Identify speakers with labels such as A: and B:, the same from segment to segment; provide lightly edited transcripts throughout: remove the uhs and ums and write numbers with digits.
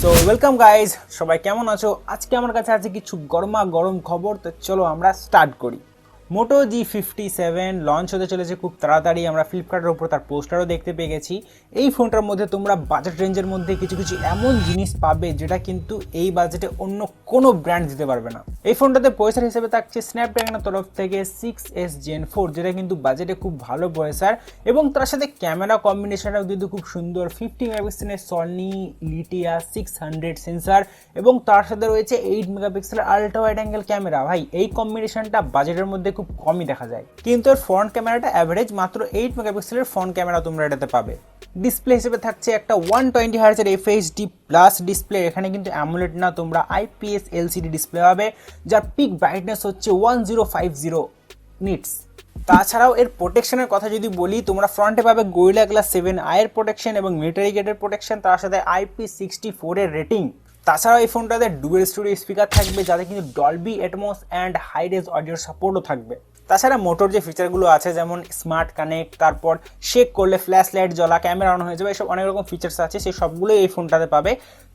A: So welcome guys, সবাই কেমন আছো? আজকে আমার কাছে আছে কিছু গরমা গরম খবর। তো চলো আমরা স্টার্ট করি। মোটো G57 লঞ্চ হতে চলেছে খুব তাড়াতাড়ি। আমরা ফ্লিপকার্টের উপর তার পোস্টারও দেখতে পেয়ে গেছি। এই ফোনটার মধ্যে তোমরা বাজেট রেঞ্জের মধ্যে কিছু কিছু এমন জিনিস পাবে যেটা কিন্তু এই বাজেটে অন্য কোনো ব্র্যান্ড দিতে পারবে না। এই ফোনটাতে প্রসেসর হিসেবে থাকছে স্ন্যাপড্রাগনের তরফ থেকে 6S Gen 4, যেটা কিন্তু বাজেটে খুব ভালো প্রসেসর, এবং তার সাথে ক্যামেরা কম্বিনেশনটাও কিন্তু খুব সুন্দর। 50 মেগাপিক্সেলের সনি লিটিয়া 600 সেন্সার, এবং তার সাথে রয়েছে 8 মেগাপিক্সেলের আল্ট্রা ওয়াইড অ্যাঙ্গেল ক্যামেরা। ভাই, এই কম্বিনেশনটা বাজেটের মধ্যে খুব কমই দেখা যায়, কিন্তু এর ফ্রন্ট ক্যামেরাটা অ্যাভারেজ মাত্র 8 মেগাপিক্সেলের ফ্রন্ট ক্যামেরা তোমরা এটাতে পাবে। ডিসপ্লে হিসেবে থাকছে একটা 120 হার্জের FHD প্লাস ডিসপ্লে। এখানে কিন্তু অ্যামোলেড না, তোমরা IPS LCD ডিসপ্লে পাবে, যার পিক ব্রাইটনেস হচ্ছে 1050 নিটস। তাছাড়াও এর প্রোটেকশনের কথা যদি বলি, তোমরা ফ্রন্টে পাবে গরিলা গ্লাস 7i এর প্রোটেকশন এবং মিলিটারি গ্রেডের প্রোটেকশন, তার সাথে IP64 এর রেটিং। তাছাড়াও এই ফোনটাতে ডুয়েল স্টুডিও স্পিকার থাকবে, যাতে কিন্তু Dolby Atmos and hi res অডিওর সাপোর্টও থাকবে। তাছাড়া মোটর যে ফিচারগুলো আছে, যেমন স্মার্ট কানেক্ট, তারপর শেক করলে ফ্ল্যাশ লাইট জ্বলা, ক্যামেরা অন হয়ে যাবে, এসব অনেক রকম ফিচার্স আছে, সেই সবগুলোই এই ফোনটাতে পাবে।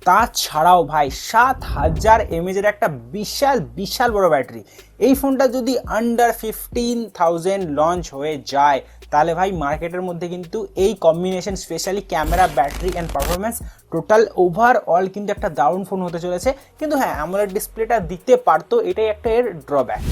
A: তাছাড়াও ভাই 7000 mAh একটা বিশাল বিশাল বড় ব্যাটারি। এই ফোনটা যদি আন্ডার 15,000 লঞ্চ হয়ে যায়, তাহলে ভাই মার্কেটের মধ্যে কিন্তু এই combination, specially camera, battery and performance, total overall কিন্তু একটা দারুণ ফোন হতে চলেছে। কিন্তু হ্যাঁ, অ্যামোলেড ডিসপ্লেটা দিতে পারতো, এটাই একটা এর ড্রব্যাক।